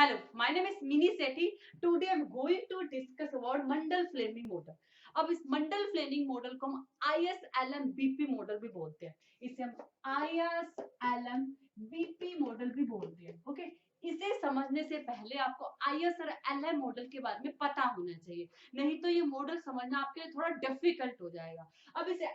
Hello, my name is Mini Sethi. Today I'm going to discuss about Mundell Fleming model. अब इस मंडल Fleming model को हम ISLM-BP model भी बोलते हैं. इसे हम ISLM-BP मॉडल भी बोलते हैं. ओके, इसे समझने से पहले आपको IS और LM मॉडल के बारे में पता होना चाहिए, नहीं तो ये मॉडल समझना आपके लिए थोड़ा डिफिकल्ट हो जाएगा. अब इसे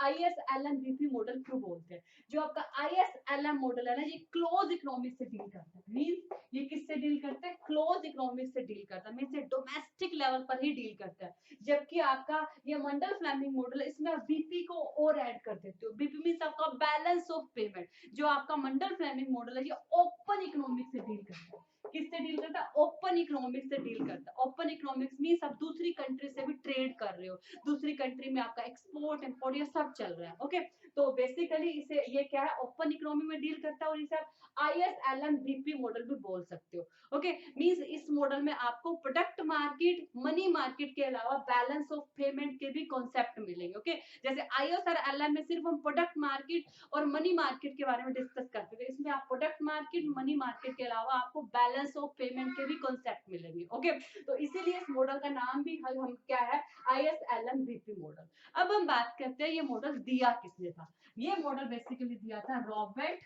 ISLM-BP मॉडल क्यों बोलते हैं? जो आपका ISLM मॉडल है ना, ये क्लोज इकोनॉमिक से डील करता है. मींस ये किससे डील करता है? क्लोज इकोनॉमिक से डील करता है, मींस ये डोमेस्टिक लेवल पर ही डील करता है. जबकि आपका ये मंडल फ्लेमिंग मॉडल, इसमें आप बीपी को और ऐड कर देते हो. बीपी मींस आपका बैलेंस ऑफ पेमेंट. जो आपका मंडल फ्लेमिंग मॉडल है ये ओपन इकोनॉमिक से डील करता है. किससे डील करता है? ओपन इकोनॉमिक से डील करता है. ओपन इकोनॉमिक्स मींस आप दूसरी कंट्री से भी ट्रेड कर रहे हो, दूसरी कंट्री में आपका एक्सपोर्ट इंपोर्ट ये सब चल रहा है. ओके, तो बेसिकली इसे ये क्या है, ओपन इकोनॉमी में डील करता है. और इसे आप ISLM-BP मॉडल भी बोल सकते हो. ओके, मींस इस मॉडल में आपको प्रोडक्ट मार्केट, मनी मार्केट के अलावा बैलेंस ऑफ पेमेंट के भी कॉन्सेप्ट मिलेंगे. ओके, जैसे IS और LM में सिर्फ हम प्रोडक्ट मार्केट और मनी मार्केट के बारे में डिस्कस करते थे, इसमें आप प्रोडक्ट मार्केट, मनी मार्केट के अलावा आपको बैलेंस ऑफ पेमेंट के भी कॉन्सेप्ट मिलेंगे. ओके, तो इसीलिए इस मॉडल का नाम भी हम क्या है, ISLM-BP मॉडल. अब हम बात करते हैं ये मॉडल दिया किसने था. ये मॉडल बेसिकली दिया था रॉबर्ट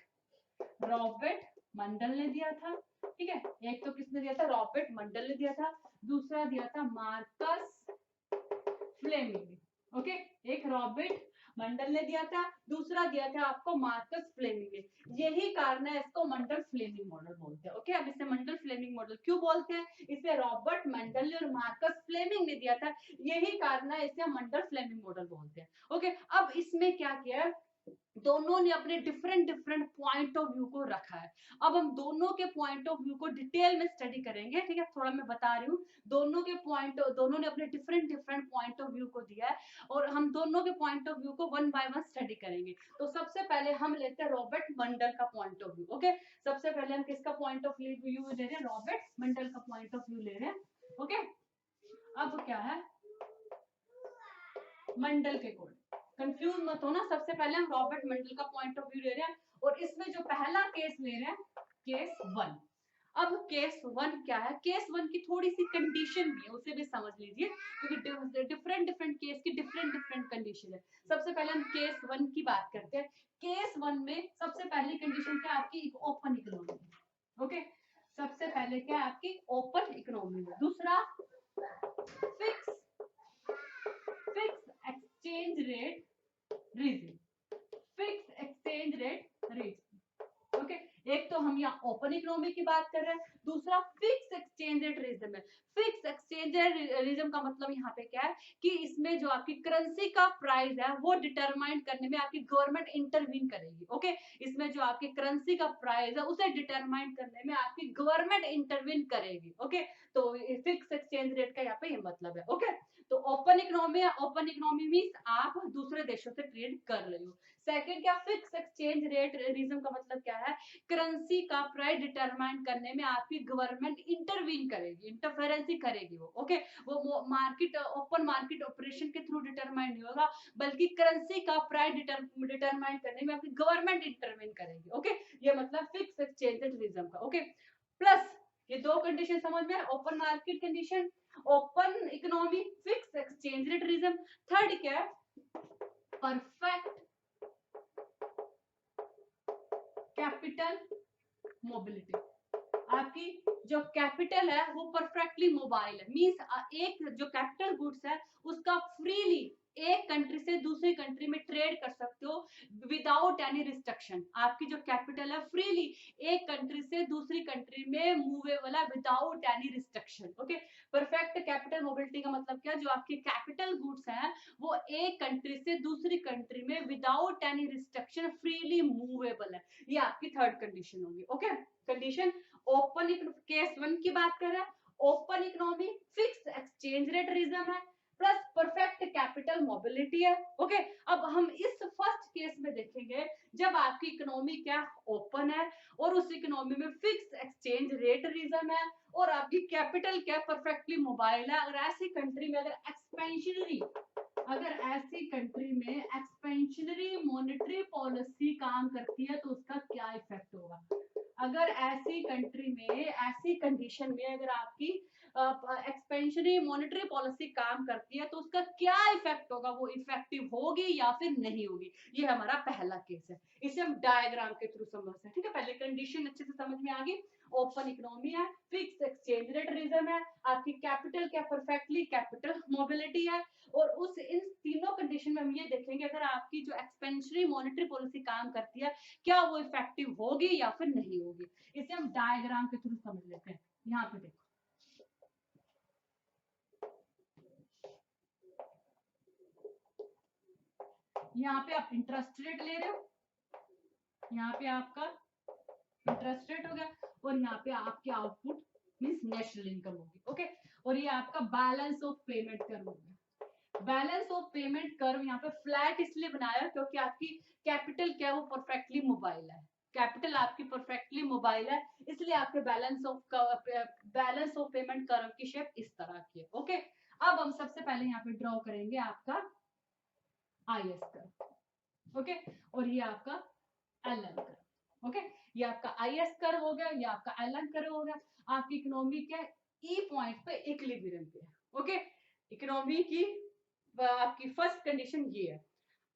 मंडल ने दिया था. ठीक है, एक तो किसने दिया था? रॉबर्ट मंडल ने दिया था. दूसरा दिया था मार्कस फ्लेमिंग. ओके, एक रॉबर्ट मंडल ने दिया था, दूसरा दिया था आपको मार्कस फ्लेमिंग ने. यही कारण है इसको मंडल फ्लेमिंग मॉडल बोलते हैं. ओके, अब इसे मंडल फ्लेमिंग मॉडल क्यों बोलते हैं? इसे रॉबर्ट मंडल ने और मार्कस फ्लेमिंग ने दिया था, यही कारण है इसे मंडल फ्लेमिंग मॉडल बोलते हैं. ओके, अब इसमें क्या किया, दोनों ने अपने different different point of view को रखा है. अब हम दोनों के पॉइंट ऑफ व्यू को डिटेल में स्टडी करेंगे. ठीक है, थोड़ा मैं बता रही हूँ. दोनों ने अपने different different point of view को दिया है, और हम दोनों के पॉइंट ऑफ व्यू को वन बाय वन स्टडी करेंगे. तो सबसे पहले हम लेते हैं रॉबर्ट मंडल का पॉइंट ऑफ व्यू. ओके, सबसे पहले हम किसका पॉइंट ऑफ व्यू ले रहे हैं? रॉबर्ट मंडल का पॉइंट ऑफ व्यू ले रहे हैं. ओके, अब क्या है, मंडल के कोड, कंफ्यूज मत होना. सबसे पहले हम रॉबर्ट मंडल का पॉइंट ऑफ व्यू ले रहे हैं, और इसमें जो पहला केस ले रहे हैं, केस 1. अब केस 1 क्या है? केस 1 की थोड़ी सी कंडीशन भी है, उसे भी समझ लीजिए, क्योंकि डिफरेंट डिफरेंट केस की डिफरेंट डिफरेंट कंडीशन है. सबसे पहले हम केस 1 की बात करते हैं. केस 1 में सबसे पहली कंडीशन क्या है आपकी? Open economy. ओके, सबसे पहले क्या है आपकी? Open economy. दूसरा fix exchange rate regime. Fix exchange rate regime. Okay, एक तो हम यहाँ ओपन इकोनॉमी की बात कर रहे हैं, दूसरा फिक्स एक्सचेंज रेट रिजम है. फिक्स एक्सचेंज रेट रिजम का मतलब यहाँ पे क्या है कि इसमें जो आपकी करेंसी का प्राइस है वो डिटरमाइन करने में आपकी गवर्नमेंट इंटरवीन करेगी. ओके, इसमें जो आपकी करेंसी का प्राइस है उसे डिटरमाइन करने में आपकी गवर्नमेंट इंटरवीन करेगी. ओके, तो फिक्स एक्सचेंज रेट का यहाँ पे ये मतलब है. ओके, तो open economy, open economy means आप दूसरे देशों से ट्रेड कर रहे हो. सेकंड क्या? फिक्स एक्सचेंज रेट रिजम का मतलब क्या है? करेंसी का प्राइस डिटरमाइन करने में आपकी गवर्नमेंट इंटरवीन करेगी, इंटरफेरेंसी करेगी वो. ओके, वो मार्केट, ओपन मार्केट ऑपरेशन के थ्रू डिटरमाइन नहीं होगा, बल्कि करेंसी का प्राइस डिटरमाइन करने में आपकी गवर्नमेंट इंटरवीन करेगी. ओके, ये मतलब फिक्स एक्सचेंज रेट रिजम का. ओके, प्लस ये दो कंडीशन समझ में, open market condition, open economy, fix exchange rate regime. Third क्या है? Perfect capital mobility. आपकी जो कैपिटल है वो परफेक्टली मोबाइल है. मींस एक जो कैपिटल गुड्स है उसका फ्रीली एक कंट्री से दूसरी कंट्री में ट्रेड कर सकते हो विदाउट एनी रिस्ट्रिक्शन. आपकी जो कैपिटल है फ्रीली एक कंट्री से दूसरी कंट्री में मूवेबल है without any restriction. Okay, perfect capital mobility का मतलब क्या? जो आपके कैपिटल गुड्स हैं वो एक कंट्री से दूसरी कंट्री में without any restriction freely movable है. ये आपकी थर्ड कंडीशन होगी. ओके, कंडीशन ओपन, केस 1 की बात कर रहे हैं, open economy, fix exchange rate regime है, प्लस परफेक्ट कैपिटल मोबिलिटी है. ओके, अब हम इस फर्स्ट केस में देखेंगे जब आपकी इकोनॉमी क्या? ओपन है, और उस इकोनॉमी में फिक्स एक्सचेंज रेट रिजम है, और आपकी कैपिटल क्या? परफेक्टली मोबाइल है. अगर ऐसी कंट्री में अगर ऐसी कंट्री में एक्सपेंशनरी मॉनेटरी पॉलिसी काम करती है तो उसका क्या इफेक्ट होगा? अगर ऐसी कंट्री में, ऐसी कंडीशन में अगर आपकी एक्सपेंशनरी मॉनेटरी पॉलिसी काम करती है तो उसका क्या इफेक्ट होगा, वो इफेक्टिव होगी या फिर नहीं होगी। ये हमारा पहला केस है, इसे हम डायग्राम के थ्रू समझते हैं। ठीक है, पहले कंडीशन अच्छे से समझ में आ गई। ओपन इकोनॉमी है, फिक्स एक्सचेंज रेट रिजर्व है, आपकी कैपिटल क्या परफेक्टली कैपिटल मोबिलिटी है, और उस इन तीनों कंडीशन में हम ये देखेंगे अगर आपकी जो एक्सपेंशनरी मॉनेटरी पॉलिसी काम करती है क्या वो इफेक्टिव होगी या फिर नहीं होगी। इसे हम डायग्राम के थ्रू समझ लेते हैं। यहाँ पे देखो, यहाँ पे आप इंटरेस्ट रेट ले रहे हो, यहाँ पे आपका इंटरेस्ट रेट हो गया, और यहाँ पे आपकी आउटपुट मींस नेशनल इनकम होगी। ओके, और ये आपका बैलेंस ऑफ पेमेंट कर्व होगा। बैलेंस ऑफ पेमेंट कर्व यहाँ पे फ्लैट इसलिए बनाया क्योंकि आपकी कैपिटल क्या है वो परफेक्टली मोबाइल है, कैपिटल आपकी परफेक्टली मोबाइल है, इसलिए आपके बैलेंस ऑफ पेमेंट कर्व की शेप इस तरह की है। ओके, अब हम सबसे पहले यहाँ पे ड्रॉ करेंगे आपका आईएस कर्व। ओके, और ये आपका एलएन कर्व। ओके, ये आपका आईएस कर्व हो गया, ये आपका एलएन कर्व हो गया। आपकी इकोनॉमी क्या ई पॉइंट पे इक्विलिब्रियम पे है। ओके, इकोनॉमी की आपकी फर्स्ट कंडीशन ये है।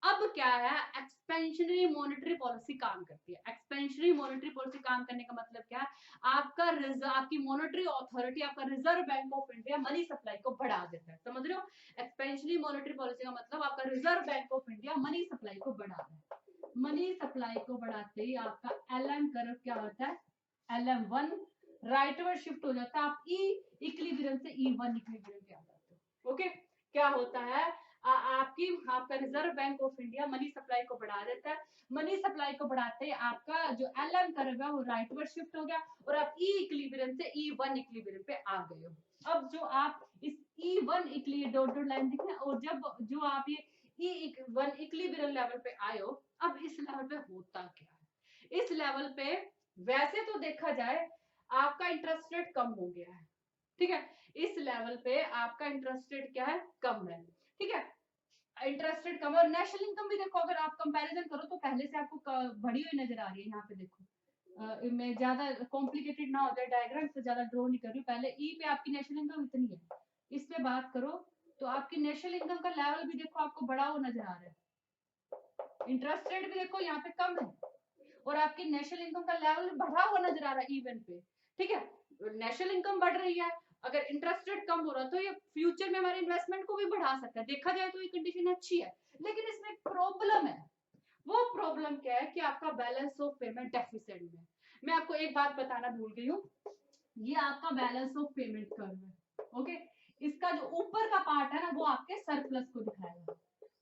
अब क्या है, एक्सपेंशनरी मॉनेटरी पॉलिसी काम करती है। एक्सपेंशनरी मॉनेटरी पॉलिसी काम करने का मतलब क्या है, आपका आपकी मॉनेटरी अथॉरिटी, आपका reserve bank of India money supply को बढ़ा देता है। समझ रहे हो, एक्सपेंशनरी मॉनेटरी पॉलिसी का मतलब आपका reserve bank of India money supply को बढ़ा रहा है। मनी सप्लाई को बढ़ाते ही आपका एलएम कर्व क्या होता है, LM1 राइटवर्ड शिफ्ट हो जाता है, आप ई इक्विलिब्रियम से E1 इक्विलिब्रियम पे आ जाते हो। ओके, क्या होता है, आपका reserve bank of India money supply को बढ़ा देता है। मनी सप्लाई को बढ़ाते ही आपका जो एलएम कर्व है वो राइटवर्ड शिफ्ट हो गया, और आप ई इक्विलिब्रियम से E1 इक्विलिब्रियम पे आ गए हो। अब जो आप इस E1 equilibrium dot dot line दिख रहा है, और जब जो आप ये E1 इक्विलिब्रियम लेवल पे आए हो, अब इस लेवल पे होता क्या है, इस लेवल पे वैसे तो देखा जाए आपका इंटरेस्ट रेट कम हो गया है। ठीक है, इस लेवल पे आपका इंटरेस्ट रेट क्या है, कम है। ठीक है, इंटरेस्ट रेट कम है, और नेशनल इनकम भी देखो, अगर आप कंपैरिजन करो तो पहले से आपको बढ़ी हुई नजर आ रही है। यहाँ पे देखो, मैं ज्यादा कॉम्प्लिकेटेड ना हो जाए डायग्राम, से ज्यादा ड्रॉ नहीं कर रही हूँ। पहले ई पे आपकी नेशनल इनकम इतनी है, इस पे बात करो तो आपकी नेशनल इनकम का लेवल भी देखो आपको बढ़ा हुआ नजर आ रहा है। इंटरेस्ट रेट भी देखो यहाँ पे कम है, और आपकी नेशनल इनकम का लेवल बढ़ा हुआ नजर आ रहा है इवन पे। ठीक है, नेशनल इनकम बढ़ रही है, अगर इंटरेस्ट रेट कम हो रहा है तो ये फ्यूचर में हमारे इन्वेस्टमेंट को भी बढ़ा सकता है। देखा जाए तो ये कंडीशन अच्छी है, लेकिन इसमें एक प्रॉब्लम है। वो प्रॉब्लम क्या है कि आपका बैलेंस ऑफ पेमेंट डेफिसिट में। मैं आपको एक बात बताना भूल गई हूँ, ये आपका बैलेंस ऑफ पेमेंट कर्व है। ओके, इसका जो ऊपर का पार्ट है ना वो आपके सरप्लस को दिखाएगा,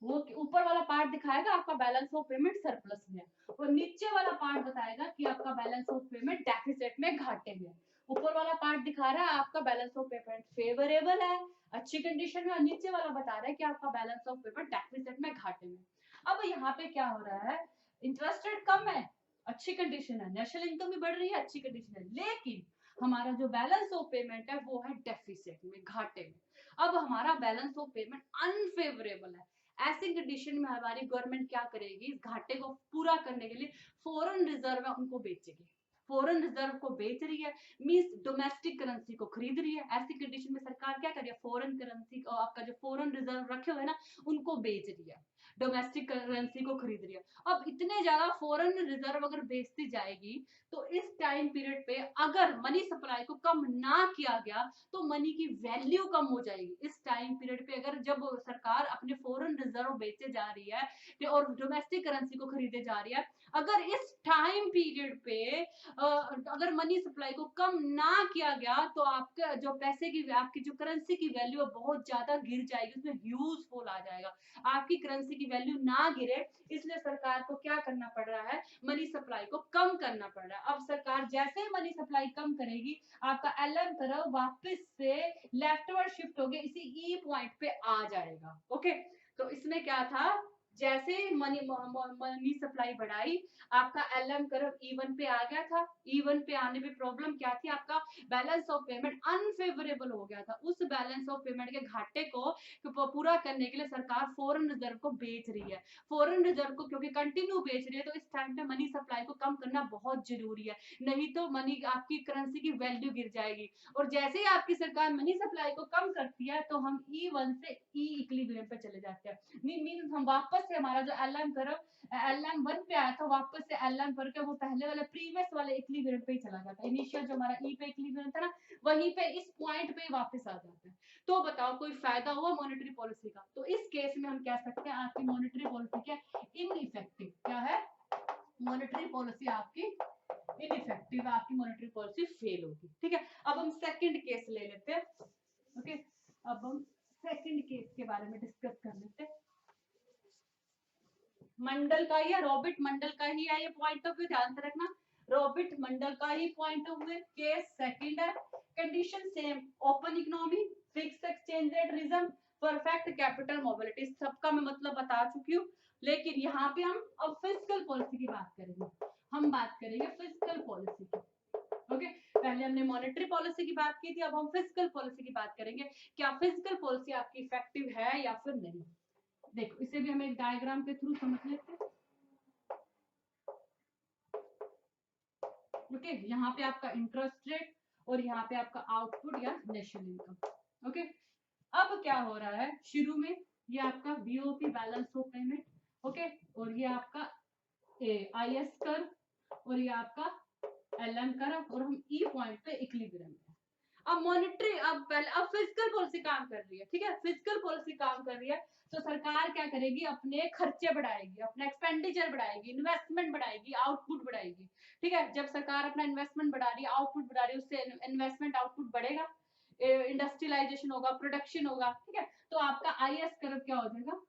वो ऊपर वाला पार्ट दिखाएगा आपका बैलेंस ऑफ पेमेंट सरप्लस में, और नीचे वाला पार्ट बताएगा कि आपका बैलेंस ऑफ पेमेंट डेफिसिट में, घाटे में। ऊपर वाला पार्ट दिखा रहा है आपका बैलेंस ऑफ पेमेंट फेवरेबल है, अच्छी कंडीशन में, और नीचे वाला बता रहा है कि आपका बैलेंस ऑफ पेमेंट डेफिसिट में, घाटे में। अब यहाँ पे क्या हो रहा है, इंटरेस्ट रेट कम है, अच्छी कंडीशन है, नेशनल इनकम भी बढ़ रही है, अच्छी कंडीशन है, लेकिन हमारा जो बैलेंस ऑफ पेमेंट है वो है डेफिसिट में, घाटे में। अब हमारा बैलेंस ऑफ पेमेंट अनफेवरेबल है। ऐसी कंडीशन में हमारी गवर्नमेंट क्या करेगी, इस घाटे को पूरा करने के लिए फॉरेन रिजर्व है उनको बेचेगी। फॉरेन रिजर्व को बेच रही है, मींस डोमेस्टिक करेंसी को खरीद रही है। ऐसी कंडीशन में सरकार क्या कर रही है, फॉरेन करेंसी, आपका जो फॉरेन रिजर्व रखे हुए ना उनको बेच रही है, डोमेस्टिक करेंसी को खरीद रही है। अब इतने ज्यादा फॉरेन रिजर्व अगर बेचती जाएगी तो इस टाइम पीरियड पे अगर मनी सप्लाई को कम ना किया गया तो मनी की वैल्यू कम हो जाएगी। इस टाइम पीरियड पे अगर जब सरकार अपने फॉरेन रिजर्व बेचे जा रही है और डोमेस्टिक करेंसी को खरीदे जा रही है, अगर इस टाइम पीरियड पे अगर मनी सप्लाई को कम ना किया गया तो आपका जो पैसे की, आपकी जो करेंसी की वैल्यू है बहुत ज्यादा गिर जाएगी, उसमें ह्यूज फॉल आ जाएगा। आपकी करेंसी की वैल्यू ना गिरे इसलिए सरकार को क्या करना पड़ रहा है, मनी सप्लाई को कम करना पड़ रहा है। अब सरकार जैसे ही मनी सप्लाई कम करेगी आपका एलएम कर्व वापस से लेफ्टवर्ड शिफ्ट हो गया, इसी ई पॉइंट पे आ जाएगा। ओके, तो इसमें क्या था, जैसे मनी सप्लाई बढ़ाई, आपका एलएम कर्व E1 पे आ गया था। E1 पे आने पे प्रॉब्लम क्या थी, आपका बैलेंस ऑफ पेमेंट अनफेवरेबल हो गया था। उस बैलेंस ऑफ पेमेंट के घाटे को पूरा करने के लिए सरकार फॉरेन रिजर्व को बेच रही है। फॉरेन रिजर्व को क्योंकि कंटिन्यू बेच रही है, तो इस टाइम पे मनी सप्लाई को कम करना बहुत जरूरी है, नहीं तो मनी आपकी करेंसी की वैल्यू गिर जाएगी। और जैसे ही आपकी सरकार मनी सप्लाई को कम करती है, तो हम E1 से ई इक्विलिब्रियम पे चले जाते हैं। मीन हम वापस से हमारा जो एलएम कर्व LM1 पे आया था, वापस से LM पर के वो पहले वाले प्रीवियस वाले इक्विलिब्रियम पे ही चला जाता है। इनिशियल जो हमारा ई पे इक्विलिब्रियम था ना, वहीं पे इस पॉइंट पे ही वापस आ जाता है। तो बताओ कोई फायदा हुआ मॉनेटरी पॉलिसी का? तो इस केस में हम कह सकते हैं आपकी मॉनेटरी पॉलिसी क्या इनइफेक्टिव, क्या है, मॉनेटरी पॉलिसी आपकी इनइफेक्टिव, आपकी मॉनेटरी पॉलिसी फेल होगी। ठीक है, अब हम सेकंड केस ले लेते हैं। ओके, अब हम सेकंड केस के बारे में डिस्कस कर लेते हैं। मंडल का ही है, रॉबर्ट मंडल का ही है ये पॉइंट ऑफ व्यू, ध्यान से रखना। रॉबर्ट मंडल का ही point of view. Case second है, condition same, open economy, fix exchange rate regime, perfect capital mobility, सबका मैं मतलब बता चुकी हूँ। लेकिन यहाँ पे हम अब फिस्कल पॉलिसी की बात करेंगे, हम बात करेंगे फिस्कल पॉलिसी की। ओके, पहले हमने मॉनेटरी पॉलिसी की बात की थी, अब हम फिस्कल पॉलिसी की बात करेंगे। क्या फिस्कल पॉलिसी आपकी इफेक्टिव है या फिर नहीं? देखो, इसे भी हम एक डायग्राम के थ्रू समझ लेते हैं। ओके, यहाँ पे आपका इंटरेस्ट रेट और यहाँ पे आपका आउटपुट या नेशनल इनकम। ओके, अब क्या हो रहा है, शुरू में ये आपका BOP balance of payment, okay, और ये आपका आईएस कर्व और ये आपका एलएम कर्व, और हम ई पॉइंट पे इक्विलिब्रियम है। अब मॉनिटरी, अब फिजिकल पॉलिसी काम कर रही है। ठीक है, फिजिकल पॉलिसी काम कर रही है, तो सरकार क्या करेगी, अपने खर्चे बढ़ाएगी, अपना एक्सपेंडिचर बढ़ाएगी, इन्वेस्टमेंट बढ़ाएगी, आउटपुट बढ़ाएगी। ठीक है, जब सरकार अपना इन्वेस्टमेंट बढ़ा रही है, आउटपुट बढ़ा रही है, उससे इन्वेस्टमेंट आउटपुट बढ़ेगा, इंडस्ट्रियलाइजेशन होगा, प्रोडक्शन होगा। ठीक है, तो आपका आईएस कर्व क्या हो जाएगा,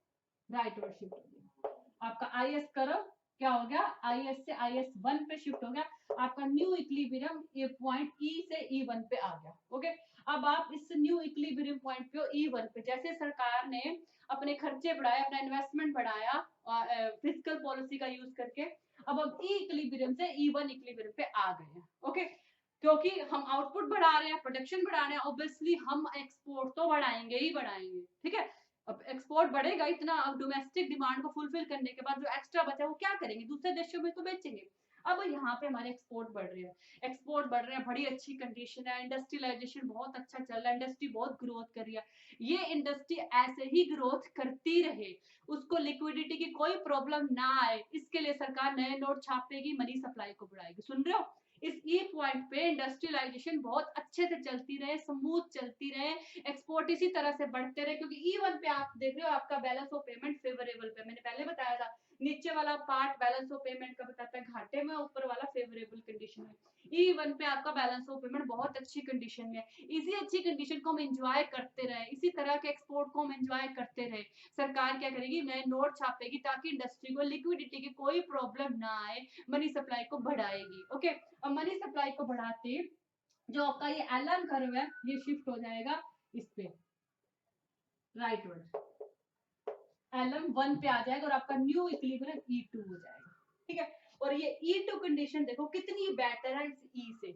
राइट वर्ड शिफ्ट हो जाएगा। आपका आईएस कर्व क्या हो गया, आईएस से IS1 पे शिफ्ट हो गया, आपका न्यू इक्विलिब्रियम ये पॉइंट ई से E1 पे आ गया। ओके, अब आप इस न्यू इक्विलिब्रियम पॉइंट पे E1 पे, जैसे सरकार ने अपने खर्चे बढ़ाए, अपना इन्वेस्टमेंट बढ़ाया फिजिकल पॉलिसी का यूज करके, अब हम ई इक्विलिब्रियम से E1 इक्विलिब्रियम पे आ गए हैं। ओके, क्योंकि हम आउटपुट बढ़ा रहे हैं, प्रोडक्शन बढ़ा रहे हैं, ऑब्वियसली हम एक्सपोर्ट तो बढ़ाएंगे ही बढ़ाएंगे। ठीक है, अब एक्सपोर्ट बढ़ेगा इतना, अब डोमेस्टिक डिमांड को फुलफिल करने के बाद जो एक्स्ट्रा बचा वो क्या करेंगे, दूसरे देशों में तो बेचेंगे। अब यहाँ पे हमारे एक्सपोर्ट बढ़ रहे हैं, एक्सपोर्ट बढ़ रहे हैं, बड़ी अच्छी कंडीशन है, इंडस्ट्रियलाइजेशन बहुत अच्छा चल रहा है, इंडस्ट्री बहुत ग्रोथ कर रही है। ये इंडस्ट्री ऐसे ही ग्रोथ करती रहे, उसको लिक्विडिटी की कोई प्रॉब्लम ना आए, इसके लिए सरकार नए नोट छापेगी, मनी सप्लाई को बढ़ाएगी। सुन रहे हो, इस ई पॉइंट पे इंडस्ट्रियलाइजेशन बहुत अच्छे से चलती रहे, स्मूथ चलती रहे, एक्सपोर्ट इसी तरह से बढ़ते रहे, क्योंकि E1 पे आप देख रहे हो आपका बैलेंस ऑफ पेमेंट फेवरेबल पे, मैंने पहले बताया था, नीचे वाला पार्ट बैलेंस ऑफ पेमेंट का बताता है घाटे में, ऊपर वाला फेवरेबल कंडीशन में। E1 पे आपका बैलेंस ऑफ पेमेंट बहुत अच्छी कंडीशन में है। इसी अच्छी कंडीशन को हम एंजॉय करते रहे, इसी तरह के एक्सपोर्ट को हम एंजॉय करते रहे, सरकार क्या करेगी, नए नोट छापेगी ताकि इंडस्ट्री को लिक्विडिटी की कोई प्रॉब्लम ना आए, मनी सप्लाई को बढ़ाएगी। ओके, अब मनी सप्लाई को बढ़ाते जो आपका ये एलएम कर्व है ये शिफ्ट हो जाएगा इस पे, राइट वर्ड, LM1 पे आ जाएगा और आपका न्यू इक्विलिब्रियम E2 हो जाएगा। ठीक है, और ये E2 कंडीशन देखो कितनी बेटर है इस E से।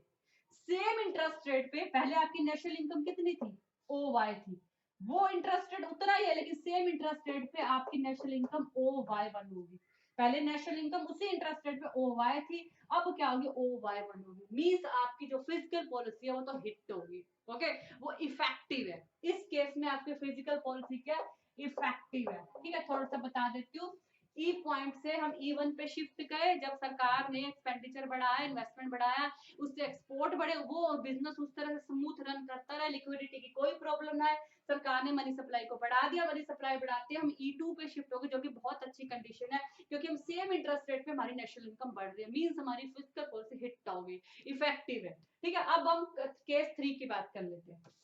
सेम इंटरेस्ट रेट पे पहले आपकी नेशनल इनकम कितनी थी, OY थी, वो इंटरेस्ट रेट उतना ही है, लेकिन सेम इंटरेस्ट रेट पे आपकी नेशनल इनकम OY1 होगी। पहले नेशनल इनकम उसी इंटरेस्ट रेट पे OY थी, अब क्या होगी, OY1 होगी। मींस आपकी जो फिजिकल पॉलिसी है वो तो हिट होगी। ओके, वो इफेक्टिव है। इस केस में आपकी फिजिकल पॉलिसी क्या इफेक्टिव है। ठीक है, थोड़ा सा बता देती हूँ। ई पॉइंट से हम E1 पे शिफ्ट गए, जब सरकार ने एक्सपेंडिचर बढ़ाया, इन्वेस्टमेंट बढ़ाया, उससे एक्सपोर्ट बढ़े, वो बिजनेस उस तरह से स्मूथ रन करता रहा, लिक्विडिटी की कोई प्रॉब्लम ना है, सरकार ने मनी सप्लाई को बढ़ा दिया, मनी सप्लाई बढ़ाते हम E2 पे शिफ्ट हो गए, जो कि बहुत अच्छी कंडीशन है, क्योंकि हम सेम इंटरेस्ट रेट पे हमारी नेशनल इनकम बढ़ रही है, मींस हमारी फिजिकल पॉलिसी हिट होगी, इफेक्टिव है। ठीक है, अब हम केस 3 की बात कर लेते हैं।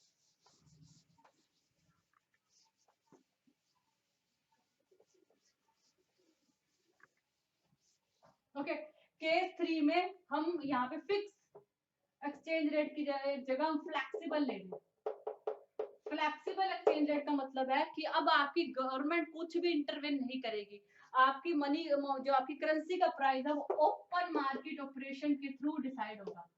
ओके, केस 3 में हम यहाँ पे फिक्स एक्सचेंज रेट की जगह हम फ्लेक्सिबल ले लें। फ्लेक्सिबल एक्सचेंज रेट का मतलब है कि अब आपकी गवर्नमेंट कुछ भी इंटरवेन नहीं करेगी, आपकी मनी जो आपकी करेंसी का प्राइस है वो ओपन मार्केट ऑपरेशन के थ्रू डिसाइड होगा।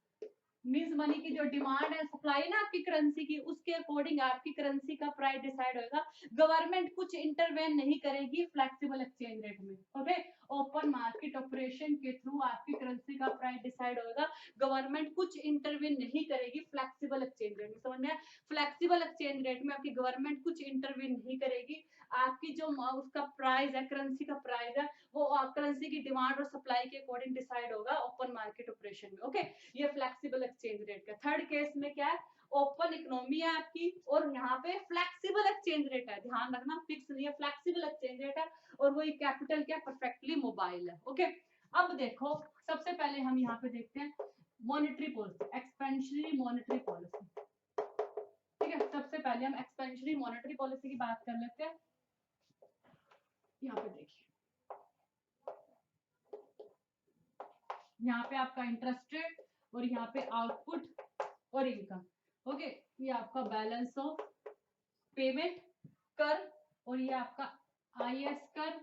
मींस मनी की जो डिमांड है सप्लाई ना आपकी करेंसी की, उसके अकॉर्डिंग आपकी करेंसी का प्राइस डिसाइड होगा। गवर्नमेंट कुछ इंटरवेन नहीं करेगी फ्लेक्सिबल एक्सचेंज रेट में। ओके, ओपन मार्केट ऑपरेशन के थ्रू आपकी करेंसी का प्राइस डिसाइड होगा। गवर्नमेंट कुछ इंटरवेन नहीं करेगी फ्लेक्सिबल एक्सचेंज रेट में। समझ में? फ्लेक्सिबल एक्सचेंज रेट में आपकी गवर्नमेंट कुछ इंटरवेन नहीं करेगी। आपकी जो उसका प्राइस है, करेंसी का प्राइस है, वो करेंसी की डिमांड और सप्लाई के अकॉर्डिंग डिसाइड होगा ओपन मार्केट ऑपरेशन में। ओके, ये फ्लेक्सिबल एक्सचेंज रेट का। थर्ड केस में क्या है, ओपन इकोनॉमी है आपकी और यहाँ पे फ्लेक्सिबल एक्सचेंज रेट है। ध्यान रखना, फिक्स नहीं है, फ्लेक्सिबल एक्सचेंज रेट है और वो कैपिटल क्या, परफेक्टली मोबाइल है। ओके, अब देखो सबसे पहले हम यहाँ पे देखते हैं monetary policy, expansionary monetary policy. ठीक है, सबसे पहले हम एक्सपेंशनरी मॉनेटरी पॉलिसी की बात कर लेते हैं। यहाँ पे देखिए, यहाँ पे आपका इंटरेस्ट रेट और यहाँ पे आउटपुट और इनकम। ओके, ये आपका बैलेंस ऑफ पेमेंट कर और ये आपका आईएस कर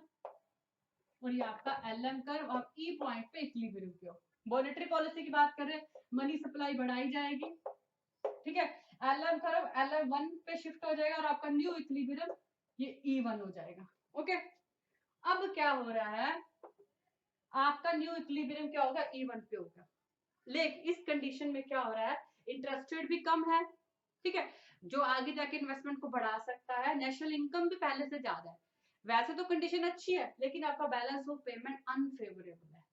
और ये आपका एलएम कर और ई पॉइंट पे इक्विलिब्रियम पे। मॉनेटरी पॉलिसी की बात कर रहे हैं, मनी सप्लाई बढ़ाई जाएगी। ठीक है, एलएम कर LM1 पे शिफ्ट हो जाएगा और आपका न्यू इक्विलिब्रियम ये E1 हो जाएगा। ओके, अब क्या हो रहा है, आपका न्यू इक्विलिब्रियम क्या होगा, E1 पे होगा। लेकिन इस कंडीशन में क्या हो रहा है, इंटरेस्ट रेट भी कम है। ठीक है, जो आगे जाके इन्वेस्टमेंट को बढ़ा सकता है, नेशनल इनकम भी पहले से ज्यादा है। वैसे तो कंडीशन अच्छी है लेकिन आपका बैलेंस ऑफ पेमेंट अनफेवरेबल है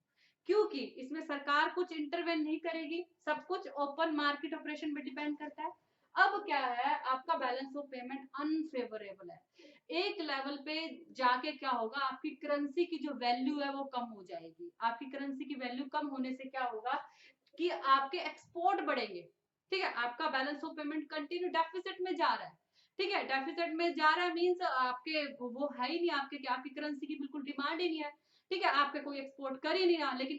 क्योंकि इसमें सरकार कुछ इंटरवेन नहीं करेगी, सब कुछ ओपन मार्केट ऑपरेशन पे डिपेंड करता है। अब क्या है, आपका बैलेंस ऑफ पेमेंट अनफेवरेबल है। एक लेवल पे जाके क्या होगा, आपकी करेंसी की जो वैल्यू है वो कम हो जाएगी। आपकी करेंसी की वैल्यू कम होने से क्या होगा कि आपके एक्सपोर्ट बढ़ेंगे। ठीक है, आपका balance of payment continue deficit में जा रहा है। ठीक है, डेफिसिट में जा रहा है मींस आपके वो है ही नहीं, आपके क्या, आपकी करेंसी की बिल्कुल डिमांड ही नहीं है। ठीक है, आपके कोई एक्सपोर्ट कर ही नहीं रहा। लेकिन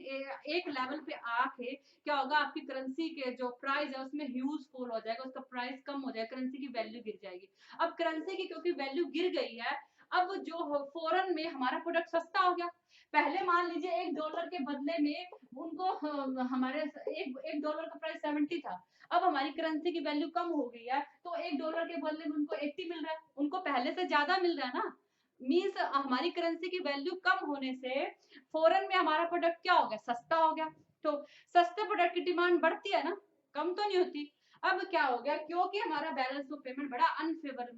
एक लेवल पे आके क्या होगा, आपकी करेंसी के जो प्राइस है उसमें ह्यूज फॉल हो जाएगा, उसका प्राइस कम हो जाएगा, करेंसी की वैल्यू गिर जाएगी। अब करेंसी की क्योंकि वैल्यू गिर गई है, अब जो फॉरेन में हमारा प्रोडक्ट सस्ता हो गया। पहले मान लीजिए $1 के बदले में उनको हमारे $1 का प्राइस 70 था। अब हमारी करेंसी की वैल्यू कम हो गई है तो $1 के बदले में उनको 80 मिल रहा है, उनको पहले से ज्यादा मिल रहा है ना। मीन्स हमारी करेंसी की वैल्यू कम होने से फॉरेन में हमारा प्रोडक्ट क्या हो गया, सस्ता हो गया। तो सस्ते प्रोडक्ट की डिमांड बढ़ती है ना, कम तो नहीं होती। अब क्या हो गया, क्योंकि हमारा बैलेंस ऑफ पेमेंट बड़ा अनफेवर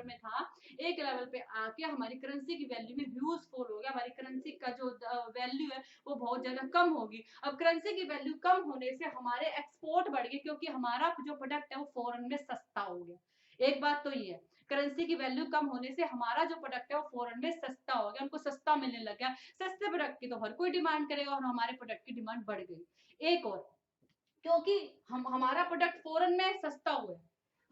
में था, एक लेवल पे आके हमारी करेंसी की वैल्यू में ह्यूज फॉल हो गया। हमारी करेंसी का जो वैल्यू है वो बहुत ज्यादा कम होगी। अब करेंसी की वैल्यू कम होने से हमारे एक्सपोर्ट बढ़ गए क्योंकि हमारा जो प्रोडक्ट है वो फॉरेन में सस्ता हो गया। एक बात तो ये है, करेंसी की वैल्यू कम होने से हमारा जो प्रोडक्ट है वो फॉरेन में सस्ता हो गया, उनको सस्ता मिलने लग गया। सस्ते प्रोडक्ट की तो हर कोई डिमांड करेगा और हमारे प्रोडक्ट की डिमांड बढ़ गई। एक और, क्योंकि हमारा प्रोडक्ट फॉरेन में सस्ता हुआ है,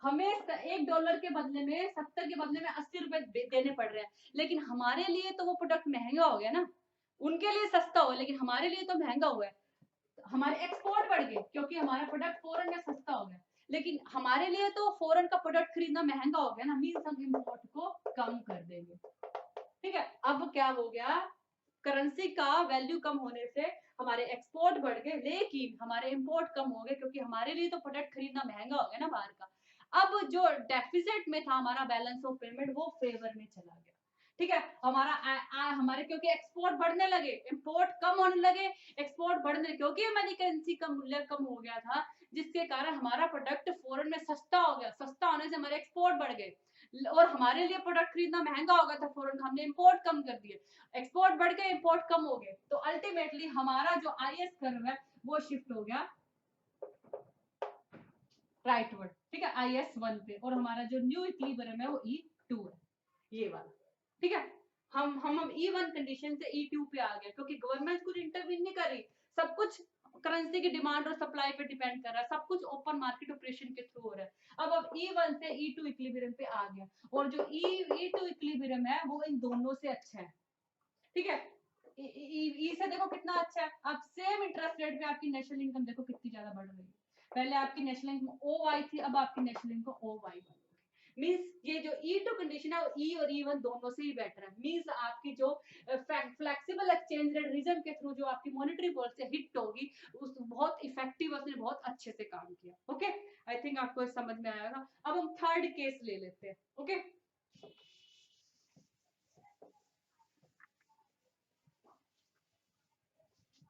हमें $1 के बदले में 70 के बदले में 80 रुपए देने पड़ रहे हैं। लेकिन हमारे लिए तो वो प्रोडक्ट महंगा हो गया ना, उनके लिए सस्ता हुआ लेकिन हमारे लिए तो महंगा हुआ है। हमारे एक्सपोर्ट बढ़ गए क्योंकि हमारा प्रोडक्ट फॉरेन में सस्ता हो गया। लेकिन हमारे लिए तो फॉरेन का प्रोडक्ट खरीदना महंगा हो गया ना, मींस हम इंपोर्ट को कम कर देंगे। ठीक है, अब क्या हो गया, करेंसी का वैल्यू कम होने से हमारे एक्सपोर्ट बढ़ गए लेकिन हमारे इंपोर्ट कम हो गए क्योंकि हमारे लिए तो प्रोडक्ट खरीदना महंगा हो गया ना बाहर का। अब जो डेफिसिट में था हमारा बैलेंस ऑफ पेमेंट वो फेवर में चला गया। ठीक है, हमारे क्योंकि एक्सपोर्ट बढ़ने लगे, इंपोर्ट कम होने लगे। एक्सपोर्ट बढ़ने क्योंकि मनी करेंसी का मूल्य कम हो गया था, जिसके कारण हमारा प्रोडक्ट फॉरेन में सस्ता हो गया। सस्ता होने से हमारे एक्सपोर्ट बढ़ गए और हमारे लिए प्रोडक्ट खरीदना महंगा हो गया था फॉरेन, हमने इंपोर्ट कम कर दिए। एक्सपोर्ट बढ़ गए, इंपोर्ट कम हो गए, तो अल्टीमेटली हमारा जो आईएस कर्व है वो शिफ्ट हो गया राइटवर्ड। ठीक है, IS1 पे, और हमारा जो न्यू इक्विलिब्रियम है वो E2 है, ये वाला। ठीक है, हम E1 कंडीशन से E2 पे आ गए क्योंकि गवर्नमेंट कुछ इंटरवीन नहीं कर रही, सब कुछ करेंसी की डिमांड और सप्लाई पे डिपेंड कर रहा है, सब कुछ ओपन मार्केट ऑपरेशन के थ्रू हो रहा है। अब E1 से E2 इक्विलिब्रियम पे आ गया और जो E2 इक्विलिब्रियम है वो इन दोनों से अच्छा है। ठीक है, ई से देखो कितना अच्छा है। अब सेम इंटरेस्ट रेट पे आपकी नेशनल इनकम देखो कितनी ज्यादा बढ़ रही है। पहले आपकी नेशनल इनकम ओ आई थी, अब आपकी नेशनल इनकम ओ वाई बन गई। मींस ये जो E2 कंडीशन है E और E1 दोनों से ही बेटर है। मींस आपकी जो फ्लेक्सिबल एक्सचेंज रेट रिजम के थ्रू जो आपकी मॉनेटरी पॉलिसी हिट होगी उस बहुत इफेक्टिव, उसने बहुत अच्छे से काम किया। ओके, आई थिंक आपको समझ में आएगा। अब हम थर्ड केस ले लेते हैं। ओके,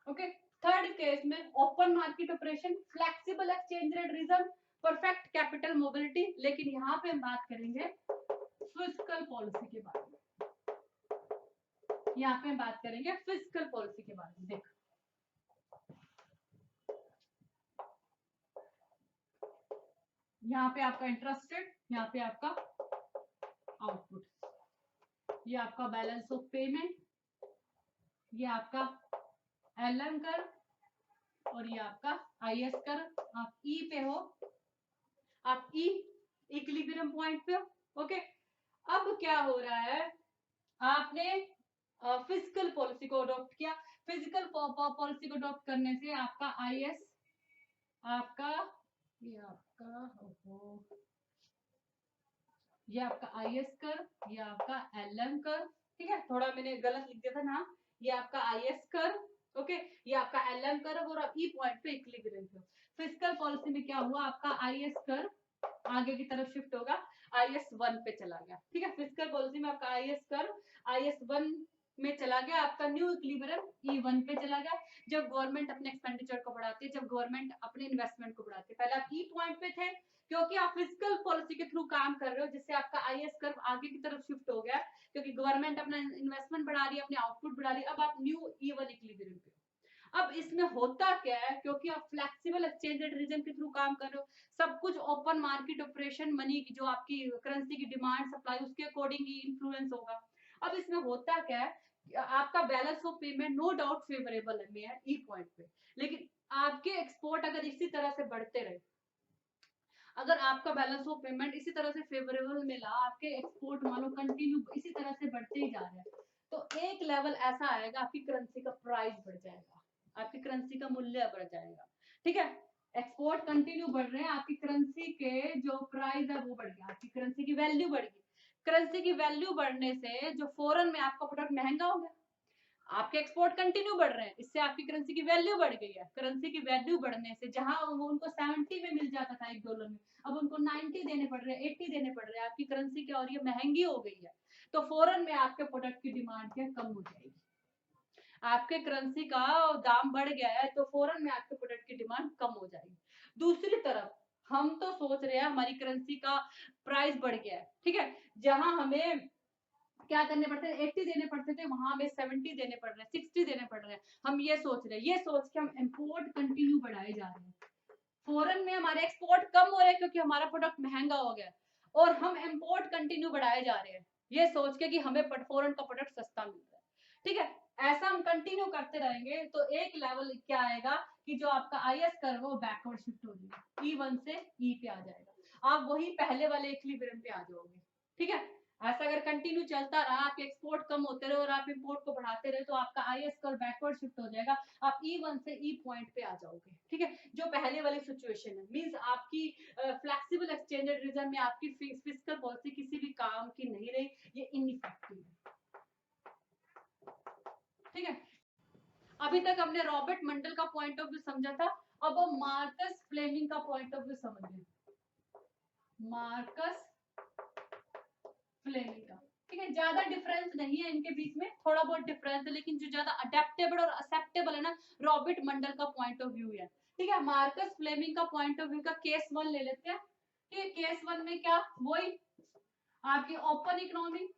ओके, थर्ड केस में open market operation, flexible exchange rate reserve, perfect capital mobility. लेकिन यहाँ पे हम बात करेंगे फिस्कल पॉलिसी के बारे में। यहाँ पे हम बात करेंगे फिस्कल पॉलिसी के बारे में। देखो यहाँ पे आपका इंटरेस्टेड, यहाँ पे आपका आउटपुट, ये आपका बैलेंस ऑफ पेमेंट, ये आपका एलएम कर और ये आपका आईएस कर। आप ई पे हो, आप ई इक्विलिब्रियम पॉइंट पे हो। ओके, अब क्या हो रहा है, आपने फिजिकल पॉलिसी को अडॉप्ट किया। फिजिकल पॉलिसी को अडॉप्ट करने से आपका आईएस, आपका ये आपका आईएस कर, ये आपका एलएम कर। ठीक है, थोड़ा मैंने गलत लिख दिया था ना, ये आपका आईएस कर, ओके, ये आपका एलएम कर और आप ई पॉइंट पे इक्विलिब्रियम पे। फिजिकल पॉलिसी में क्या हुआ, आपका आईएस कर आगे की तरफ शिफ्ट होगा, आईएस 1 पे चला गया। ठीक है, फिजिकल पॉलिसी में आपका आईएस कर आईएस 1 में चला गया, आपका न्यू इक्विलिब्रियम E1 पे चला गया। जब गवर्नमेंट अपने एक्सपेंडिचर को बढ़ाती है, जब गवर्नमेंट अपने इन्वेस्टमेंट को बढ़ाती है, पहले आप ई पॉइंट पे थे क्योंकि आप फिजिकल पॉलिसी के थ्रू काम कर रहे हो, जिससे आपका आईएस कर्व आगे की तरफ शिफ्ट हो गया क्योंकि गवर्नमेंट अपना इन्वेस्टमेंट बढ़ा रही है, अपने आउटपुट बढ़ा रही है। अब आप न्यू E1 इक्विलिब्रियम पे। अब इसमें होता क्या है, क्योंकि आप फ्लेक्सिबल एक्सचेंज रेट रिजम के थ्रू काम कर रहे हो, सब कुछ ओपन मार्केट ऑपरेशन, मनी की जो आपकी करेंसी की डिमांड सप्लाई उसके अकॉर्डिंग ही इन्फ्लुएंस होगा। अब इसमें होता क्या है, आपका balance of payment no doubt favourable है ई पॉइंट पे, लेकिन आपके एक्सपोर्ट अगर इसी तरह से बढ़ते रहे, अगर आपका बैलेंस ऑफ पेमेंट इसी तरह से फेवरेबल मिला, आपके एक्सपोर्ट मान लो कंटिन्यू इसी तरह से बढ़ते ही जा रहे हैं, तो एक लेवल ऐसा आएगा आपकी करेंसी का प्राइस बढ़ जाएगा, आपकी करेंसी का मूल्य बढ़ जाएगा। ठीक है, एक्सपोर्ट कंटिन्यू बढ़ रहे हैं, आपकी करेंसी के जो प्राइस है वो बढ़ गया, आपकी करेंसी की वैल्यू बढ़ गई। करेंसी की वैल्यू बढ़ने से जो फॉरेन में आपका प्रोडक्ट महंगा हो गया, आपके एक्सपोर्ट कंटिन्यू बढ़ रहे हैं, इससे आपकी करेंसी की वैल्यू बढ़ गई है। करेंसी की वैल्यू बढ़ने से जहां वो उनको 70 में मिल जाता था $1 में, अब उनको 90 देने पड़ रहे हैं, 80 देने पड़ रहे हैं, आपकी करेंसी क्या हो रही है, महंगी हो गई है। तो फॉरेन में आपके प्रोडक्ट की डिमांड क्या कम हो जाएगी, आपके करेंसी का दाम बढ़ गया है तो फॉरेन में आपके प्रोडक्ट की डिमांड कम हो जाएगी। दूसरी तरफ हम तो सोच रहे हैं हमारी करेंसी का प्राइस बढ़ गया है, ठीक है, जहां हमें क्या करने पड़ते थे, 80 देने पड़ते थे, वहां हमें 70 देने पड़ रहे हैं, 60 देने पड़ रहे हैं। हम ये सोच रहे हैं, ये सोच के हम इंपोर्ट कंटिन्यू बढ़ाए जा रहे हैं। फॉरेन में हमारे एक्सपोर्ट कम हो रहे हैं क्योंकि हमारा प्रोडक्ट महंगा हो गया, और हम इंपोर्ट कंटिन्यू बढ़ाए जा रहे हैं ये सोच के कि हमें फॉरेन का प्रोडक्ट सस्ता मिल रहा है। ठीक है, ऐसा हम कंटिन्यू करते रहेंगे तो एक लेवल क्या आएगा कि जो आपका आईएस कर्व वो बैकवर्ड शिफ्ट हो जाएगा, E1 से E पे आ जाएगा, आप वही पहले वाले इक्विलिब्रियम पे आ जाओगे। ठीक है, ऐसा अगर कंटिन्यू चलता रहा, आपके एक्सपोर्ट कम होते रहे और आप इंपोर्ट को बढ़ाते रहे, तो आपका आईएस कर्व बैकवर्ड शिफ्ट हो जाएगा, आप E1 से E पॉइंट पे आ जाओगे। ठीक है, जो पहले वाली सिचुएशन है, मींस आपकी फ्लेक्सिबल एक्सचेंज रेट रिजर्व में आपकी फिस्कल पॉलिसी किसी भी काम की नहीं रही, ये इनइफेक्टिव है। ठीक है, अभी तक हमने रॉबर्ट मंडल का पॉइंट ऑफ व्यू समझा था, अब हम मार्कस फ्लेमिंग का पॉइंट ऑफ व्यू समझें। मार्कस फ्लेमिंग का, ठीक है, ज्यादा डिफरेंस नहीं है इनके बीच में, थोड़ा बहुत डिफरेंस है, लेकिन जो ज्यादा अडेप्टेबल और एक्सेप्टेबल है ना, रॉबर्ट मंडल का पॉइंट ऑफ व्यू है। ठीक है, मार्कस फ्लेमिंग का पॉइंट ऑफ व्यू का केस 1 ले लेते हैं। ठीक है, केस 1 में क्या, वही आपकी open economy,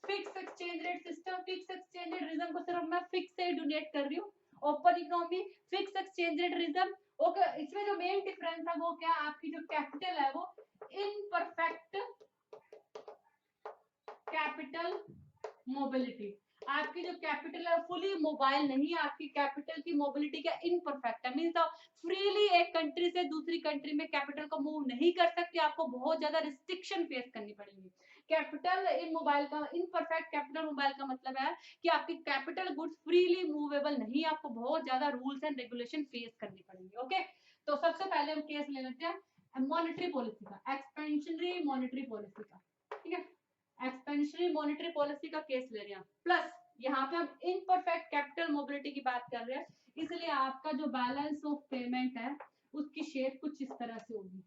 fix exchange rate system, fix exchange rate regime को सिर्फ मैं फिक्स से डोनेट कर रही हूँ, open economy, fix exchange rate regime. Okay, इसमें जो मेन डिफरेंस है वो क्या, आपकी जो कैपिटल है वो इनपरफेक्ट कैपिटल मोबिलिटी, आपकी जो कैपिटल है फुली मोबाइल नहीं है, आपकी कैपिटल की मोबिलिटी क्या इनपरफेक्ट है, मींस आप फ्रीली एक कंट्री से दूसरी कंट्री में कैपिटल को मूव नहीं कर सकते, आपको बहुत ज्यादा रिस्ट्रिक्शन फेस करनी पड़ेगी। कैपिटल इन मोबाइल का, इनपरफेक्ट कैपिटल मोबाइल का मतलब है कि आपकी कैपिटल गुड्स फ्रीली मूवेबल नहीं, आपको बहुत ज्यादा रूल्स एंड रेगुलेशन फेस करनी पड़ेंगी। ओके, तो सबसे पहले हम केस ले लेते हैं, मॉनेटरी पॉलिसी का, एक्सपेंशनरी मॉनेटरी पॉलिसी का, ठीक है, एक्सपेंशनरी मॉनेटरी पॉलिसी का केस ले रहे हैं। प्लस यहाँ पे हम इनपरफेक्ट कैपिटल मोबिलिटी की बात कर रहे हैं, इसलिए आपका जो बैलेंस ऑफ पेमेंट है उसकी शेप कुछ इस तरह से होगी।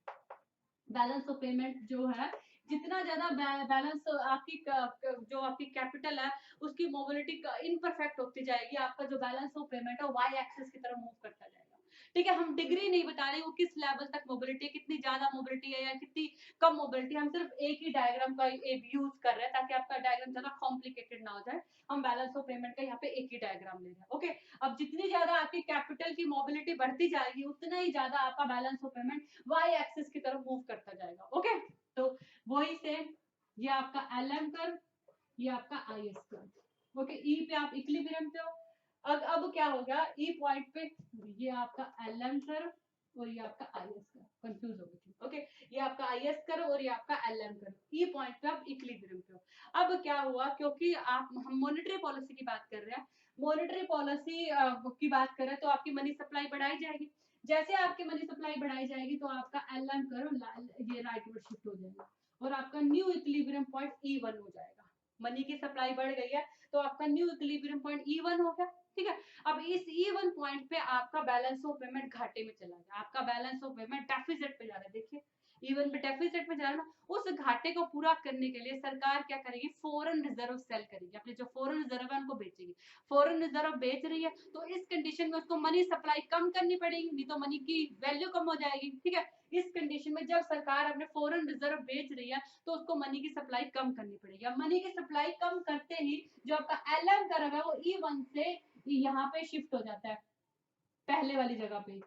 बैलेंस ऑफ पेमेंट जो है, जितना ज्यादा बैलेंस आपकी जो आपकी कैपिटल है उसकी मोबिलिटी इनपरफेक्ट होती जाएगी, आपका जो बैलेंस ऑफ पेमेंट है वाई एक्सिस की तरफ मूव करता जाएगा। ठीक है, हम डिग्री नहीं बता रहे वो किस लेवल तक मोबिलिटी है, कितनी ज्यादा मोबिलिटी है या कितनी कम मोबिलिटी, हम सिर्फ एक ही डायग्राम का यूज कर रहे हैं ताकि आपका डायग्राम ज्यादा कॉम्प्लिकेटेड ना हो जाए। हम बैलेंस ऑफ पेमेंट का यहाँ पे एक ही डायग्राम ले रहे हैं। ओके, अब जितनी ज्यादा आपकी कैपिटल की मोबिलिटी बढ़ती जाएगी उतना ही ज्यादा आपका balance of payment Y axis की तरफ मूव करता जाएगा। ओके, तो वही सेम, ये आपका एलएम कर्व, ये आपका आईएस कर्व। ओके, ई पे आप इक्विलिब्रियम पे हो। अब क्या होगा, ई पॉइंट पे ये आपका एलएम कर्व और ये आपका आईएस कर्व, कंफ्यूज हो गई। ओके, ये आपका आईएस कर्व और ये आपका एलएम कर्व, ई पॉइंट पे आप इक्विलिब्रियम पे हो। अब क्या हुआ, क्योंकि आप हम मॉनेटरी पॉलिसी की बात कर रहे हैं, मॉनेटरी पॉलिसी की बात करें तो आपकी मनी सप्लाई बढ़ाई जाएगी। जैसे आपकी मनी सप्लाई बढ़ाई जाएगी तो आपका एलएम कर्व ये राइटवर्ड शिफ्ट हो जाएगा और आपका न्यू इक्विलिब्रियम पॉइंट E1 हो जाएगा। मनी की सप्लाई बढ़ गई है तो आपका न्यू इक्विलिब्रियम पॉइंट E1 हो गया। ठीक है, अब इस E1 पॉइंट पे आपका बैलेंस ऑफ पेमेंट घाटे में चला गया, आपका बैलेंस ऑफ पेमेंट डेफिसिट पे जा रहा है। देखिए E1 पे डेफिसिट में जा रहा है ना, उस घाटे को पूरा करने के लिए सरकार क्या करेगी, फॉरेन रिजर्व सेल करेगी, अपने जो फॉरेन रिजर्व है उनको बेचेगी। फॉरेन रिजर्व बेच रही है तो इस कंडीशन में उसको मनी सप्लाई कम करनी पड़ेगी, नहीं तो मनी की वैल्यू कम हो जाएगी। ठीक है, इस कंडीशन में जब सरकार अपने फॉरेन रिजर्व बेच रही है तो उसको मनी की सप्लाई कम करनी पड़ेगी। अब मनी की सप्लाई कम करते ही जो आपका एलएम कर्व है वो E1 से यहाँ पे शिफ्ट हो जाता है पहले वाली जगह पे,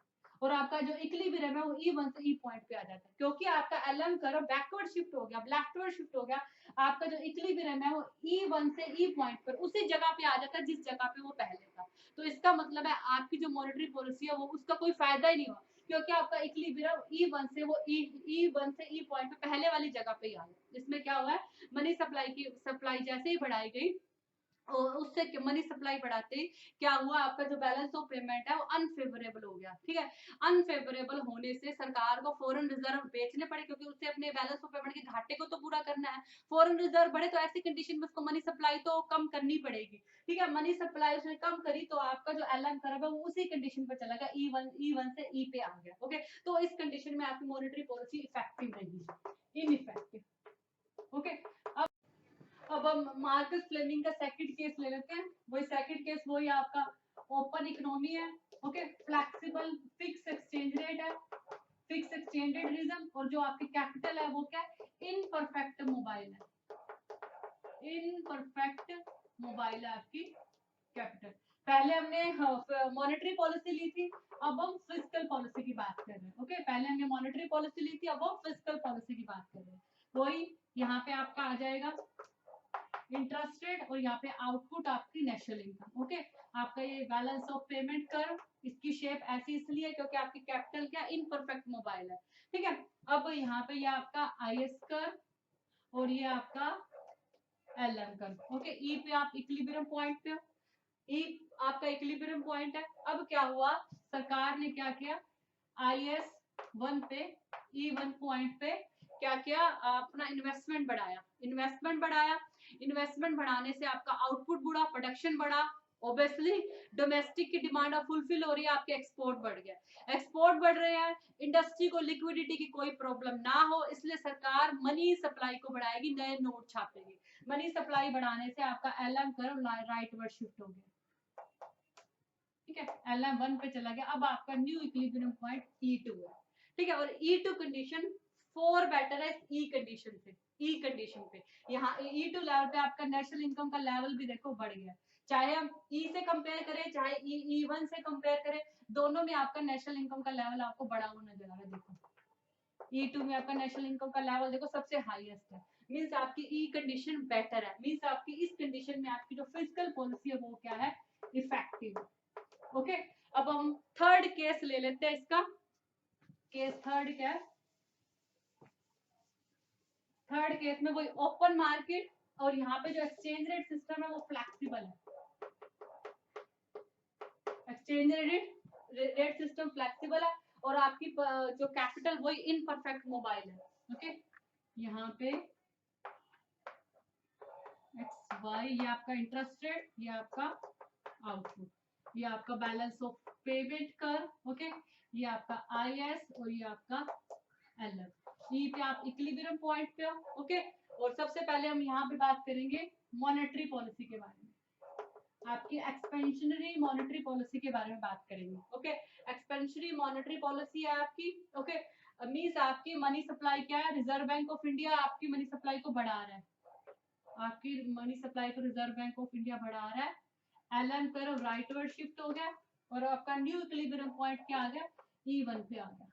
और आपका जो इक्विलिब्रियम है वो E1 से E पॉइंट पे आ जाता है, क्योंकि आपका एलएम कर्व बैकवर्ड शिफ्ट हो गया, लेफ्टवर्ड शिफ्ट हो गया। आपका जो इक्विलिब्रियम है वो E1 से E पॉइंट पर उसी जगह पे आ जाता है जिस जगह पे वो पहले था। तो इसका मतलब है आपकी जो मॉनेटरी पॉलिसी है वो उसका कोई फायदा ही नहीं हुआ, क्योंकि आपका इक्विलिब्रियम E1 से वो E1 से E पॉइंट पे पहले वाली जगह पे ही आ गया। इसमें क्या हुआ है, मनी सप्लाई की सप्लाई जैसे ही बढ़ाई गई और उससे मनी सप्लाई बढ़ाते ही क्या हुआ, आपका जो बैलेंस ऑफ पेमेंट है वो अनफेवरेबल हो गया। ठीक है, अनफेवरेबल होने से सरकार को फॉरेन रिजर्व बेचने पड़े, क्योंकि उससे अपने बैलेंस ऑफ पेमेंट के घाटे को तो पूरा करना है। फॉरेन रिजर्व बढ़े तो ऐसी कंडीशन में उसको मनी सप्लाई तो कम करनी पड़ेगी। ठीक है, मनी सप्लाई उसने कम करी तो आपका जो एलएम कर्व है वो उसी कंडीशन पर चला गया, E1 से E पे आ गया। ओके, तो इस कंडीशन में आपकी मॉनेटरी पॉलिसी इफेक्टिव रहेगी, इनइफेक्टिव। ओके, अब हम मार्कस फ्लेमिंग का सेकंड केस ले लेते हैं। वही सेकंड केस वही आपका ओपन इकोनॉमी है। Okay, flexible fix exchange rate है, फिक्स एक्सचेंज रेट रीजन, और जो आपकी कैपिटल है वो क्या है, इनपरफेक्ट मोबाइल है, इनपरफेक्ट मोबाइल है आपकी कैपिटल। पहले हमने मॉनेटरी पॉलिसी ली थी, अब हम फिस्कल पॉलिसी की बात कर रहे हैं। ओके, पहले हमने मॉनेटरी पॉलिसी ली थी, अब हम फिस्कल पॉलिसी की बात कर रहे हैं। वही यहाँ पे आपका आ जाएगा इंटरेस्ट रेट और यहाँ पे आउटपुट आपकी नेशनल इनकम। ओके, आपका ये बैलेंस ऑफ पेमेंट कर्व, इसकी शेप ऐसी इसलिए क्योंकि आपकी कैपिटल क्या इनपरफेक्ट मोबाइल है। ठीक है, अब यहाँ पे ये आपका आईएस कर्व और ये आपका एलएम कर्व। ओके, ई पे आप इक्विलिब्रियम पॉइंट पे हो, ई आपका इक्विलिब्रियम पॉइंट है। अब क्या हुआ, सरकार ने क्या किया, IS1 पे E1 पॉइंट पे क्या किया, अपना इन्वेस्टमेंट बढ़ाया, इन्वेस्टमेंट बढ़ाया। इन्वेस्टमेंट बढ़ाने से आपका आउटपुट बढ़ा, प्रोडक्शन बढ़ा, ऑब्वियसली डोमेस्टिक की डिमांड फुलफिल हो रही है, आपके एक्सपोर्ट बढ़ गया, एक्सपोर्ट बढ़ रहे हैं, इंडस्ट्री को लिक्विडिटी की कोई प्रॉब्लम ना हो, इसलिए सरकार मनी सप्लाई को बढ़ाएगी, नए नोट छापेगी। मनी सप्लाई बढ़ाने से आपका एलएम कर्व राइटवर्ड शिफ्ट हो गया। ठीक है, LM1 पे चला गया। अब आपका न्यू इक्विलिब्रियम पॉइंट E2 है। ठीक है, और E2 कंडीशन 4 बेटर है E कंडीशन से, E कंडीशन पे यहाँ E2 लेवल पे आपका नेशनल इनकम का लेवल भी देखो बढ़ गया, चाहे हम E से कंपेयर करें चाहे E1 से कंपेयर करें, दोनों में आपका नेशनल इनकम का लेवल आपको बढ़ा हुआ नजर आ रहा है। देखो E2 में आपका नेशनल इनकम का लेवल देखो सबसे हाईएस्ट है, मींस आपकी E कंडीशन बेटर है, मींस आपकी इस कंडीशन में आपकी जो फिस्कल पॉलिसी है वो क्या है, इफेक्टिव। ओके, अब हम थर्ड केस ले लेते हैं। इसका केस थर्ड क्या है, थर्ड केस में वही ओपन मार्केट और यहाँ पे जो एक्सचेंज रेट सिस्टम है वो फ्लेक्सिबल है, एक्सचेंज रेट सिस्टम फ्लेक्सिबल है और आपकी जो कैपिटल वही इनपरफेक्ट मोबाइल है। ओके, यहाँ पे एक्स वाई, ये आपका इंटरेस्ट रेट, ये आपका आउटपुट, ये आपका बैलेंस ऑफ पेमेंट कर, ओके, ये आपका आईएस और ये आपका एलएफ। ई पे आप इक्विलिब्रियम पॉइंट पे हो। ओके, और सबसे पहले हम यहाँ पे बात करेंगे मॉनेटरी पॉलिसी के बारे में, आपकी एक्सपेंशनरी मॉनेटरी पॉलिसी के बारे में बात करेंगे। ओके, एक्सपेंशनरी मॉनेटरी पॉलिसी है आपकी। ओके, मींस आपकी मनी सप्लाई क्या है, रिजर्व बैंक ऑफ इंडिया आपकी मनी सप्लाई को बढ़ा रहा है, आपकी मनी सप्लाई को रिजर्व बैंक ऑफ इंडिया बढ़ा रहा है। एलएन कर्व राइटवर्ड शिफ्ट हो गया और आपका न्यू इक्विलिब्रियम पॉइंट क्या आ गया, E1 पे आ गया।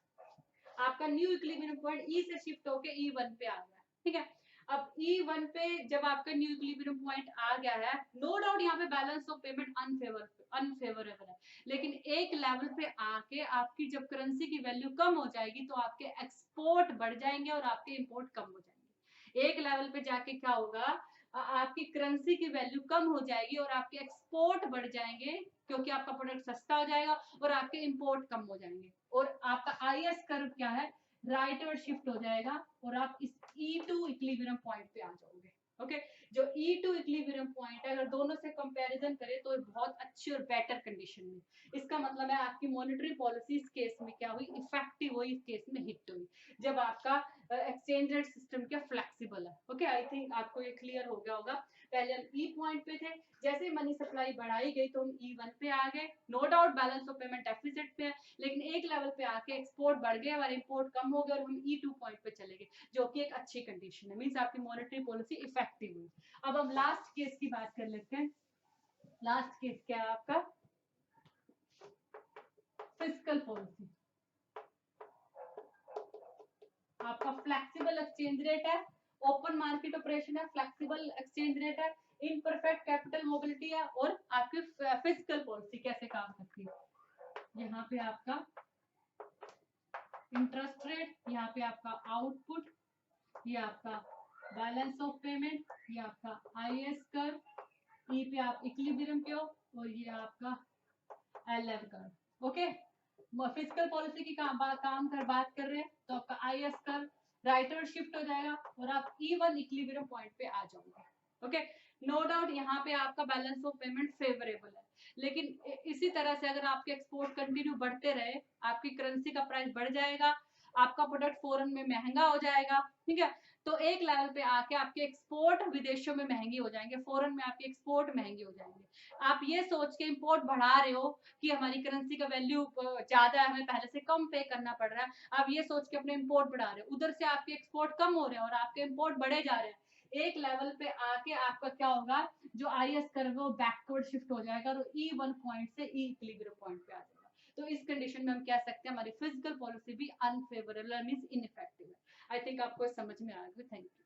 आपका न्यू इक्विलिब्रियम पॉइंट ई से शिफ्ट होके E1 पे आ गया। ठीक है, अब E1 पे जब आपका न्यू इक्विलिब्रियम पॉइंट आ गया है, नो डाउट यहाँ पे बैलेंस ऑफ पेमेंट अनफेवरेबल है, लेकिन एक लेवल पे आके आपकी जब करेंसी की वैल्यू कम हो जाएगी तो आपके एक्सपोर्ट बढ़ जाएंगे और आपके इंपोर्ट कम हो जाएंगे। एक लेवल पे जाके क्या होगा, आपकी करेंसी की वैल्यू कम हो जाएगी और आपके एक्सपोर्ट बढ़ जाएंगे क्योंकि आपका प्रोडक्ट सस्ता हो जाएगा और आपके इंपोर्ट कम हो जाएंगे। और आपका आईएस कर्व क्या है, राइटवर्ड शिफ्ट हो जाएगा और आप इस E2 इक्विलिब्रियम पॉइंट पे आ जाओगे। ओके, जो E2 इक्विलिब्रियम पॉइंट है, अगर दोनों से कंपैरिजन करें तो बहुत अच्छी और बेटर कंडीशन में। इसका मतलब है आपकी मॉनेटरी पॉलिसी इस केस में क्या हुई, इफेक्टिव हुई, इस केस में हिट हुई जब आपका एक्सचेंज रेट सिस्टम क्या फ्लेक्सिबल है। ओके, आई थिंक आपको ये क्लियर हो गया होगा। पहले हम ई पॉइंट पे थे, जैसे मनी सप्लाई बढ़ाई गई तो हम E1 पे आ गए। No doubt balance of payment deficit पे है, लेकिन एक लेवल पे आके एक्सपोर्ट बढ़ गए और इंपोर्ट कम हो गया और हम E2 पॉइंट पे चले गए, जो कि एक अच्छी कंडीशन है, मींस आपकी मॉनेटरी पॉलिसी इफेक्टिव हुई। अब हम लास्ट केस की बात कर लेते हैं। लास्ट केस क्या है आपका, फिस्कल पॉलिसी। आपका फ्लेक्सिबल एक्सचेंज रेट है, ओपन मार्केट ऑपरेशन है, फ्लेक्सिबल एक्सचेंज रेट है, इनपरफेक्ट कैपिटल मोबिलिटी है, और आपकी फिस्कल पॉलिसी कैसे काम करती है। यहाँ पे आपका इंटरेस्ट रेट, यहाँ पे आपका आउटपुट, ये आपका बैलेंस ऑफ पेमेंट, ये आपका आईएस कर्व, ई पे आप इक्विलिब्रियम पे हो और ये आपका LF curve. Okay, fiscal policy की बात कर रहे हैं तो आपका आईएस कर्व राइटवर्ड शिफ्ट हो जाएगा और आप E1 इक्विलिब्रियम पॉइंट पे आ जाओगे। ओके, नो डाउट यहाँ पे आपका बैलेंस ऑफ पेमेंट फेवरेबल है, लेकिन इसी तरह से अगर आपके एक्सपोर्ट कंटिन्यू बढ़ते रहे, आपकी करेंसी का प्राइस बढ़ जाएगा, आपका प्रोडक्ट फॉरेन में महंगा हो जाएगा। ठीक है, तो एक लेवल पे आके आपके एक्सपोर्ट विदेशों में महंगी हो जाएंगे, फॉरेन में आपके एक्सपोर्ट महंगे हो जाएंगे। आप ये सोच के इंपोर्ट बढ़ा रहे हो कि हमारी करेंसी का वैल्यू ज्यादा है, हमें पहले से कम पे करना पड़ रहा है, आप ये सोच के अपने इंपोर्ट बढ़ा रहे हो, उधर से आपके एक्सपोर्ट कम हो रहे हैं और आपके इंपोर्ट बढ़े जा रहे हैं। एक लेवल पे आके आपका क्या होगा, जो आईएस कर्व है वो बैकवर्ड शिफ्ट हो जाएगा और E1 पॉइंट से ई इक्विलिब्रियम पॉइंट पे आ जाएगा। तो इस कंडीशन में हम कह सकते हैं हमारी फिजिकल पॉलिसी भी अनफेवरेबल मींस इनइफेक्टिव है। आई थिंक आपको समझ में आ गया। Thank you.